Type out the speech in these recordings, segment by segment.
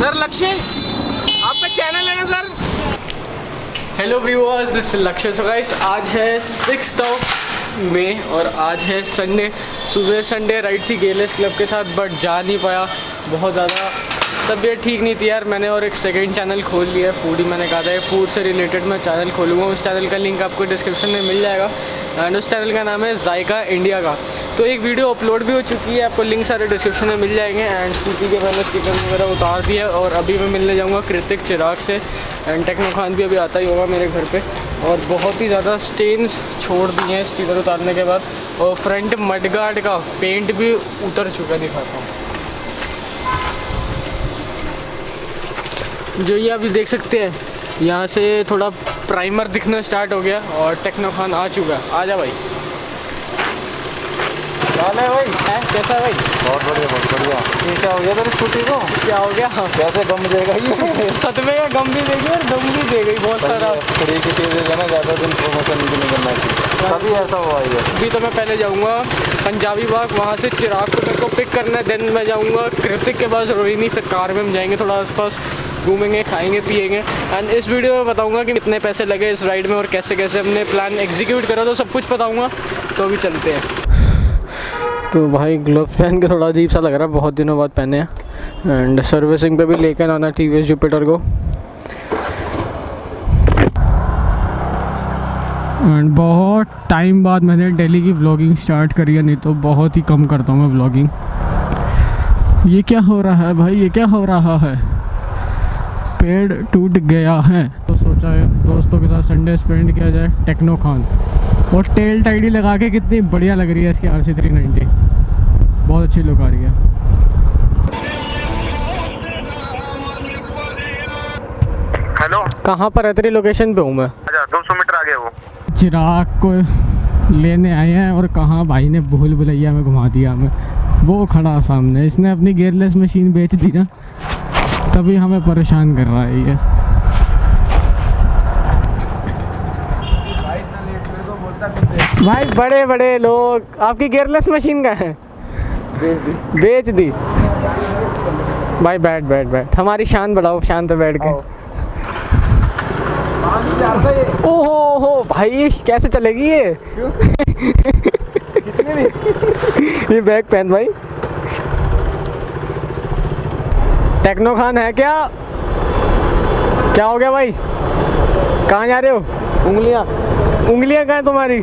Sir लक्ष्य आपका channel है ना सर। हेलो व्यूअर्स, दिस लक्ष्य। सो गाइस, आज है 6 मई और आज है संडे। सुबह संडे राइड थी गेलेस क्लब के साथ, बट जा नहीं पाया, बहुत ज़्यादा तबीयत ठीक नहीं थी यार। मैंने और एक सेकंड चैनल खोल लिया, फूडी। मैंने कहा था फूड से रिलेटेड मैं चैनल खोलूँगा। उस चैनल का लिंक आपको डिस्क्रिप्शन में मिल जाएगा एंड उस चैनल का नाम है जायका इंडिया का। तो एक वीडियो अपलोड भी हो चुकी है, आपको लिंक सारे डिस्क्रिप्शन में मिल जाएंगे। एंड स्कूटी के मैंने स्टिकर वगैरह उतार दिया और अभी मैं मिलने जाऊँगा कृतिक चिराग से। एंड टेक्नो खान भी अभी आता ही होगा मेरे घर पे। और बहुत ही ज़्यादा स्टेन्स छोड़ दिए हैं स्टिकर उतारने के बाद, और फ्रंट मडगार्ड का पेंट भी उतर चुका है, दिखाता हूँ। जो ये अभी देख सकते हैं, यहाँ से थोड़ा प्राइमर दिखना स्टार्ट हो गया और टेक्नो खान आ चुका है। आ जा भाई। हाल है भाई? है कैसा है भाई? बहुत बढ़िया, बहुत बढ़िया। ये क्या हो गया तेरी स्कूटी को? क्या हो गया? कैसे गम देगा ये? सतमे का गम भी देगी और दम भी दे गई बहुत सारा। खड़ी की चीज़ है ना, ज़्यादा दिन प्रमोशन भी नहीं करना चाहिए, तभी ऐसा हुआ है। अभी तो मैं पहले जाऊँगा पंजाबी बाग, वहाँ से चिराग को मेरे को पिक करना है। देन मैं जाऊँगा कृतिक के पास रोहिणी, फिर कार में हम जाएंगे, थोड़ा आसपास घूमेंगे, खाएंगे पिएंगे। एंड इस वीडियो में बताऊंगा कि कितने पैसे लगे इस राइड में और कैसे कैसे हमने प्लान एग्जीक्यूट करा, तो सब कुछ बताऊंगा। तो अभी चलते हैं। तो भाई ग्लव्स पहन के थोड़ा अजीब सा लग रहा है, बहुत दिनों बाद पहने हैं। एंड सर्विसिंग पे भी लेकर आना टीवीएस जुपिटर को। एंड बहुत टाइम बाद मैंने दिल्ली की व्लॉगिंग स्टार्ट करी है, नहीं तो बहुत ही कम करता हूँ मैं व्लॉगिंग। ये क्या हो रहा है भाई, ये क्या हो रहा है? पेड़ टूट गया है, तो सोचा है दोस्तों के साथ संडे स्पेंड किया जाए टेक्नो खान। और टेल टाइडी लगा के कितनी बढ़िया लग रही है इसकी RC 390, बहुत अच्छी लुक आ रही है। हेलो, कहाँ पर है? तेरी लोकेशन पे हूँ मैं। अच्छा 200 मीटर आगे वो चिराग को लेने आए हैं और कहाँ भाई ने भूल भुलैया में घुमा दिया हमें। वो खड़ा सामने, इसने अपनी गियरलेस मशीन बेच दी ना, तभी हमें परेशान कर रहा है ये। भाई बड़े बड़े लोग, आपकी गियरलेस मशीन का है? बेच दी भाई। बैठ बैठ बैठ, हमारी शान बढ़ाओ, शान पे बैठ के। ओहो हो भाई, ये कैसे चलेगी ये? ये बैग पहन भाई। टेक्नो खान है क्या? क्या हो गया भाई? कहाँ जा रहे हो? उंगलियां कहाँ है तुम्हारी?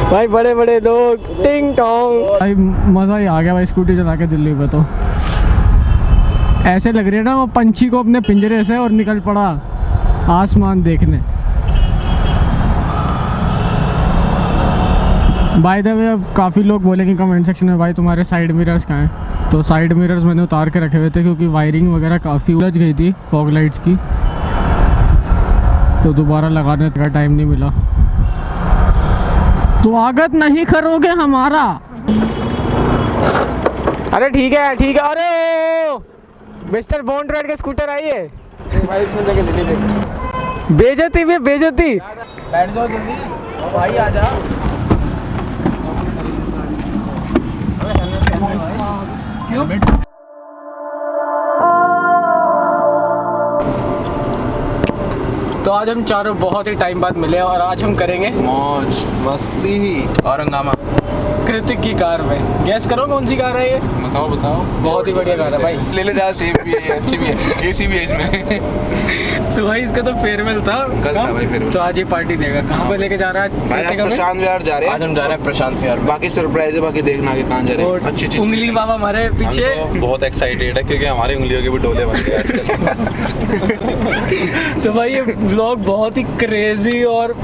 भाई बड़े बड़े लोग, टिंग टोंग। भाई मज़ा ही आ गया भाई स्कूटी चला के दिल्ली में। तो ऐसे लग रही है ना वो पंछी को अपने पिंजरे से और निकल पड़ा आसमान देखने। बाय द वे, अब काफ़ी लोग बोलेंगे कमेंट सेक्शन में, भाई तुम्हारे साइड मिरर्स कहाँ हैं? तो साइड मिरर्स मैंने उतार के रखे हुए थे क्योंकि वायरिंग वगैरह काफ़ी उलझ गई थी फॉग लाइट्स की, तो दोबारा लगाने का टाइम नहीं मिला। स्वागत नहीं करोगे हमारा? अरे ठीक है ठीक है। अरे मिस्टर बॉन्ड रेड का स्कूटर आई है भाई, इसमें जगह ले ले। बेइज्जती भी बेइज्जती। बैठ जाओ जल्दी भाई, आ जा। क्यों? तो आज हम चारों बहुत ही टाइम बाद मिले और आज हम करेंगे मौज मस्ती और हंगामा कृतिक की कार में। गैस करो कौन सी कार है ये? बताओ बताओ। बहुत ही बढ़िया कार है भाई। ले ले जा, सेफ भी है, अच्छी भी है, AC भी है इसमें। तो भाई इसका तो फेयरवेल था कल था भाई फेयरवेल। तो आज ये पार्टी देगा। कहाँ पे लेके जा रहा है? भाई आज प्रशांत विहार जा रहे हैं। आज हम जा रहे हैं प्रशांत विहार। बाकी सरप्राइज है, बाकी देखना आगे कहाँ जा रहे हैं। अच्छी अच्छी उंगली बाबा हमारे पीछे। हम तो बहुत एक्साइटेड है क्योंकि हमारी उंगलियों के भी डोले बन गए आजकल। तो भाई ये व्लॉग बहुत ही क्रेजी और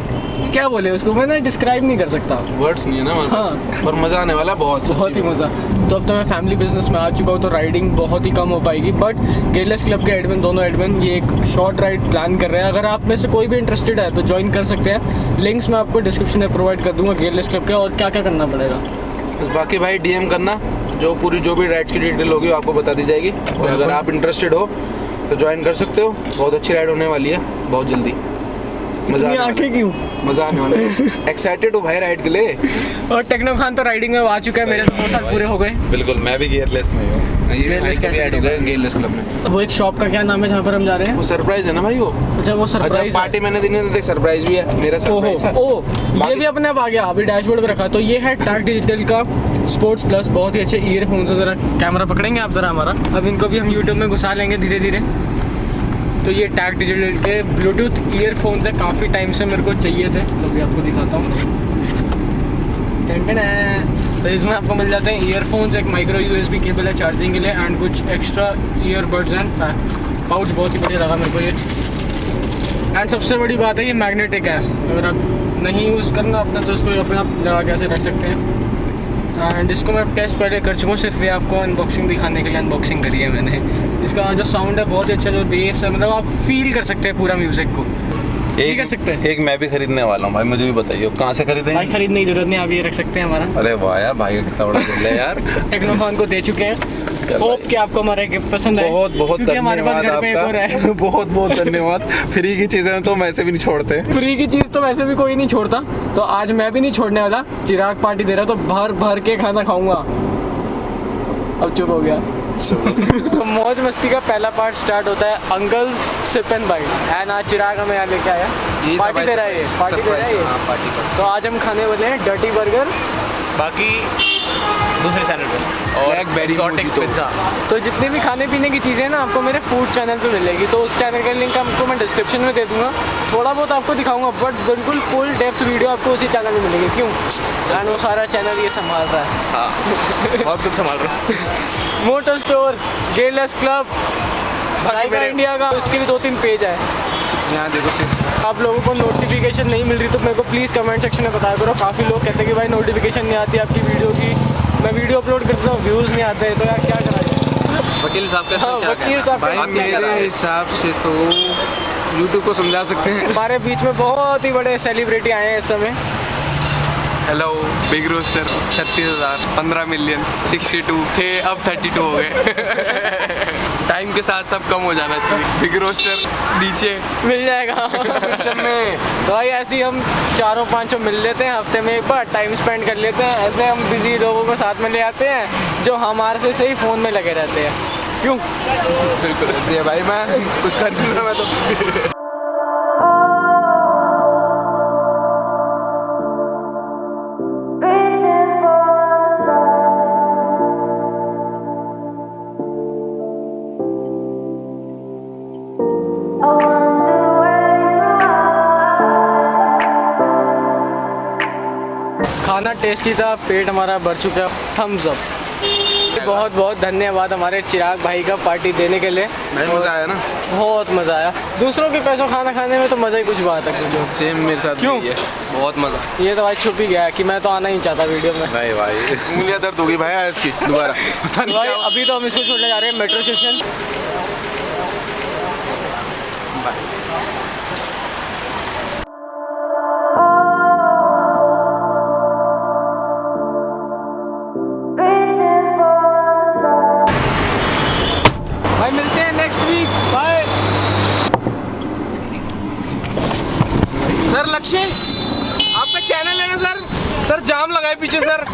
क्या बोले उसको, मैं ना डिस्क्राइब नहीं कर सकता, वर्ड्स नहीं है ना। हाँ। पर मजा आने वाला, बहुत ही मज़ा। तो अब तो मैं फैमिली बिजनेस में आ चुका हूँ, तो राइडिंग बहुत ही कम हो पाएगी। बट गेलेस क्लब के एडमिन, दोनों एडमिन ये एक शॉर्ट राइड प्लान कर रहे हैं। अगर आप में से कोई भी इंटरेस्टेड है तो ज्वाइन कर सकते हैं। लिंक्स मैं आपको डिस्क्रिप्शन में प्रोवाइड कर दूँगा गेलेस क्लब के। और क्या क्या करना पड़ेगा बस, बाकी भाई DM करना, जो भी राइड्स की डिटेल होगी आपको बता दी जाएगी। तो अगर आप इंटरेस्टेड हो तो ज्वाइन कर सकते हो। बहुत अच्छी राइड होने वाली है, बहुत जल्दी। मजा आने वाला है। क्यों? मजा आने वाला है। एक्साइटेड हो भाई राइड के लिए। और टेक्नो खान तो राइडिंग में आ चुका है, मेरे तो 2 साल पूरे हो गए। बिल्कुल, मैं भी गियरलेस में हूँ। ये Gearless भाई कभी ऐड हो गए गेयरलेस क्लब में। वो एक शॉप का क्या नाम है जहाँ पर हम जा रहे हैं? वो सरप्राइज है ना भाई वो। अच्छा वो सरप्राइज पार्टी मैंने दी नहीं, तो सरप्राइज भी है मेरा सरप्राइज है। ओ ये भी अपने आप आ गया, अभी डैशबोर्ड पे रखा। तो ये है टैग डिजिटल का स्पोर्ट्स प्लस, बहुत ही अच्छे ईयरफोन्स है। ज़रा कैमरा पकड़ेंगे आप ज़रा हमारा, अब इनको भी हम यूट्यूब में घुसा लेंगे धीरे धीरे। तो ये टैग डिजिटल के ब्लूटूथ ईयरफोन्स है, काफ़ी टाइम से मेरे को चाहिए थे, तो अभी आपको दिखाता हूँ। तो इसमें आपको मिल जाते हैं ईयरफोन्स, एक माइक्रो यूएसबी केबल है चार्जिंग के लिए, एंड कुछ एक्स्ट्रा ईयरबड्स हैं। पाउच बहुत ही बढ़िया लगा मेरे को ये। एंड सबसे बड़ी बात है ये मैग्नेटिक है, अगर आप नहीं यूज़ करना अपना तो इसको अपने आप लगा के ऐसे रख सकते हैं। एंड इसको मैं टेस्ट पहले कर चुका हूँ, सिर्फ ये आपको अनबॉक्सिंग दिखाने के लिए अनबॉक्सिंग करी है मैंने। इसका जो साउंड है बहुत ही अच्छा, जो बेस है मतलब आप फील कर सकते हैं पूरा म्यूज़िक को, फील कर सकते हैं। एक मैं भी खरीदने वाला हूँ भाई, मुझे भी बताइए कहाँ से खरीदेंगे? भाई खरीदने की जरूरत नहीं, आप ये रख सकते हैं हमारा। अरे वाह यार, भाई का कितना बड़ा दिल है यार। टेक्नो खान को दे चुके हैं। होप कि आपको हमारा गिफ्ट पसंद आए। बहुत बहुत क्योंकि हमारे पास धन्यवाद घर पे एक और है। आपका। बहुत बहुत धन्यवाद। फ्री की चीजें तो हम ऐसे भी नहीं छोड़ते। फ्री की चीज़ तो वैसे भी कोई नहीं छोड़ता, तो आज मैं भी नहीं छोड़ने वाला। चिराग पार्टी दे रहा तो भर भर के खाना खाऊंगा। अब चुप हो गया। तो मौज मस्ती का पहला पार्ट स्टार्ट होता है uncle sip and bite. And आज चिराग हमें यहाँ लेके आया, पार्टी दे रहा है ये, पार्टी दे रहा है ये। तो आज हम खाने वाले हैं डर्टी बर्गर, बाकी दूसरे चैनल पे, और एक्सोटिक पिज्ज़ा। तो जितने भी खाने पीने की चीज़ें हैं ना आपको मेरे फूड चैनल पे मिलेगी, तो उस चैनल का लिंक आपको मैं डिस्क्रिप्शन में दे दूंगा। थोड़ा बहुत आपको दिखाऊंगा, बट बिल्कुल फुल डेप्थ वीडियो आपको उसी चैनल में मिलेगी। क्यों? एंड वो सारा चैनल ये संभाल रहा है। हाँ बहुत कुछ संभाल रहा हूँ। Motor store, gearless club, biker India का, उसके भी 2-3 पेज है। यहाँ देखो सिर्फ आप लोगों को नोटिफिकेशन नहीं मिल रही तो मेरे को प्लीज़ कमेंट सेक्शन में बताया करो। काफ़ी लोग कहते हैं कि भाई नोटिफिकेशन नहीं आती आपकी वीडियो की, मैं वीडियो अपलोड करता हूँ व्यूज़ नहीं आते, तो यार क्या करा जाए? वकील साहब का हाँ, वकील साहब भाई मेरे हिसाब से तो यूट्यूब को समझा सकते हैं। हमारे बीच में बहुत ही बड़े सेलिब्रिटी आए हैं इस समय। हेलो बिग रोस्टर 36,000 15 मिलियन 62 थे, अब 32 हो गए। टाइम के साथ सब कम हो जाना चाहिए। बिग रोस्टर नीचे मिल जाएगा डिस्क्रिप्शन में। तो भाई ऐसे ही हम 4-5 मिल लेते हैं हफ्ते में एक बार, टाइम स्पेंड कर लेते हैं। ऐसे हम बिजी लोगों को साथ में ले आते हैं जो हमारे से सही फ़ोन में लगे रहते हैं। क्यों? बिल्कुल भाई, मैं कुछ कर नहीं रहा मैं तो। खाना टेस्टी था, पेट हमारा भर चुका है। Thumbs up. बहुत बहुत धन्यवाद हमारे चिराग भाई का पार्टी देने के लिए। भाई मज़ा आया ना? बहुत मज़ा आया। दूसरों के पैसों खाना खाने में तो मज़ा ही कुछ बात है। क्यों? सेम मेरे साथ क्यों? भी है, बहुत मज़ा। ये तो भाई छुप ही गया कि मैं तो आना ही चाहता वीडियो में। नहीं भाई, उंगलियां दर्द होगी भाई आज की दोबारा। पता नहीं भाई क्या हुआ। अभी तो हम इसको छोड़ने जा रहे हैं मेट्रो स्टेशन। भाई मिलते हैं नेक्स्ट वीक, बाय। सर लक्ष्य, आपका चैनल है ना सर? सर जाम लगाए पीछे सर।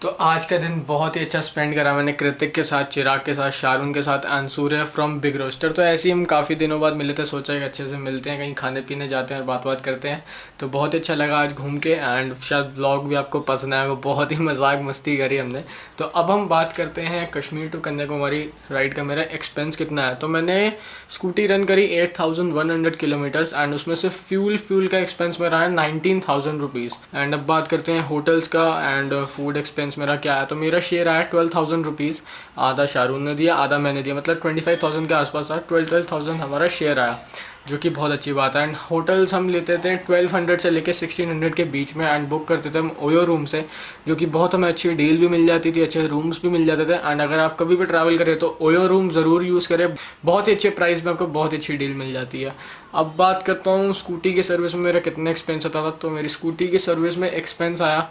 तो आज का दिन बहुत ही अच्छा स्पेंड करा मैंने कृतिक के साथ, चिराग के साथ, शारून के साथ and Surya from big roster. तो ऐसे ही हम काफ़ी दिनों बाद मिले थे, सोचा कि अच्छे से मिलते हैं, कहीं खाने पीने जाते हैं और बात करते हैं। तो बहुत ही अच्छा लगा आज घूम के, एंड शायद व्लॉग भी आपको पसंद आएगा। बहुत ही मजाक मस्ती करी हमने। तो अब हम बात करते हैं कश्मीर टू कन्याकुमारी राइड का मेरा एक्सपेंस कितना है। तो मैंने स्कूटी रन करी 8,100 किलोमीटर्स, एंड उसमें से फ्यूल का एक्सपेंस मेरा है 19,000 रुपीज़। एंड अब बात करते हैं होटल्स का एंड फूड एक्सपेंस मेरा क्या है। तो मेरा शेयर आया 12,000 रुपीज़। आधा शारून ने दिया, आधा मैंने दिया, मतलब 25,000 के आसपास था। 12,000 हमारा शेयर आया, जो कि बहुत अच्छी बात है। एंड होटल्स हम लेते थे 1200 से लेके 1600 के बीच में, एंड बुक करते थे हम ओयो रूम से, जो कि बहुत हमें अच्छी डील भी मिल जाती थी, अच्छे रूम्स भी मिल जाते थे। एंड अगर आप कभी भी ट्रैवल करें तो ओयो रूम ज़रूर यूज़ करें, बहुत ही अच्छे प्राइस में आपको बहुत अच्छी डील मिल जाती है। अब बात करता हूँ स्कूटी की सर्विस में मेरा कितना एक्सपेंस आता था। तो मेरी स्कूटी की सर्विस में एक्सपेंस आया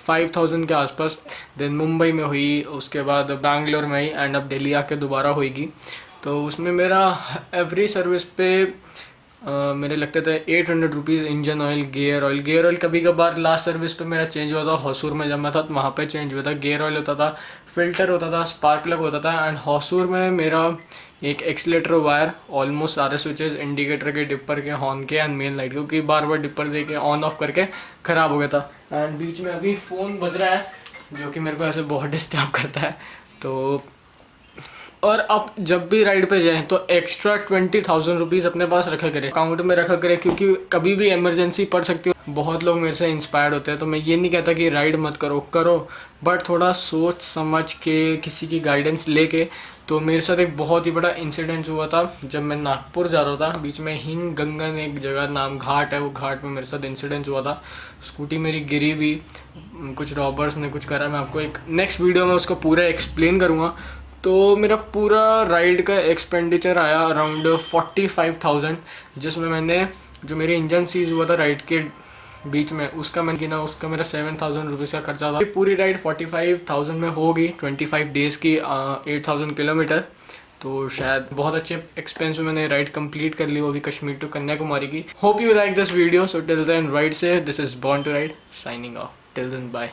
5,000 के आसपास। देन मुंबई में हुई, उसके बाद बैंगलोर में हुई, एंड अब दिल्ली आके दोबारा होएगी। तो उसमें मेरा एवरी सर्विस पे मेरे लगते थे 800 rupees engine oil, gear oil कभी कभार लास्ट सर्विस पे मेरा चेंज हुआ था। हॉसूर में जब मैं था तो वहाँ पे चेंज हुआ था। गियर ऑयल होता था, फिल्टर होता था, स्पार्क प्लग होता था। एंड हॉसूर में मेरा एक एक्सीलेटर वायर, ऑलमोस्ट सारे स्विचेस, इंडिकेटर के, डिपर के, हॉर्न के एंड मेन लाइट, क्योंकि बार बार डिपर दे के ऑन ऑफ करके ख़राब हो गया था। एंड बीच में अभी फ़ोन बज रहा है जो कि मेरे को ऐसे बहुत डिस्टर्ब करता है। तो और आप जब भी राइड पे जाएं तो एक्स्ट्रा 20,000 रुपीज़ अपने पास रखा करें, अकाउंट में रखा करें, क्योंकि कभी भी इमरजेंसी पड़ सकती हो। बहुत लोग मेरे से इंस्पायर्ड होते हैं, तो मैं ये नहीं कहता कि राइड मत करो, बट थोड़ा सोच समझ के, किसी की गाइडेंस लेके। तो मेरे साथ एक बहुत ही बड़ा इंसिडेंट हुआ था जब मैं नागपुर जा रहा था। बीच में हिंग गंगन एक जगह नाम घाट है, वो घाट में मेरे साथ इंसिडेंट हुआ था। स्कूटी मेरी गिरी भी, कुछ रॉबर्स ने कुछ करा। मैं आपको एक नेक्स्ट वीडियो में उसको पूरा एक्सप्लेन करूँगा। तो मेरा पूरा राइड का एक्सपेंडिचर आया अराउंड 45,000, जिसमें मैंने जो मेरी इंजन सीज हुआ था राइड के बीच में उसका मैंने गिना, उसका मेरा 7,000 रुपीज़ का खर्चा था। पूरी राइड 45,000 में होगी, 25 डेज़ की, 8,000 किलोमीटर। तो शायद बहुत अच्छे एक्सपेंस में मैंने राइड कंप्लीट कर ली, वो भी कश्मीर टू कन्याकुमारी की। Hope you like this video. So till then ride safe this is Born to Ride, signing off. Till then bye.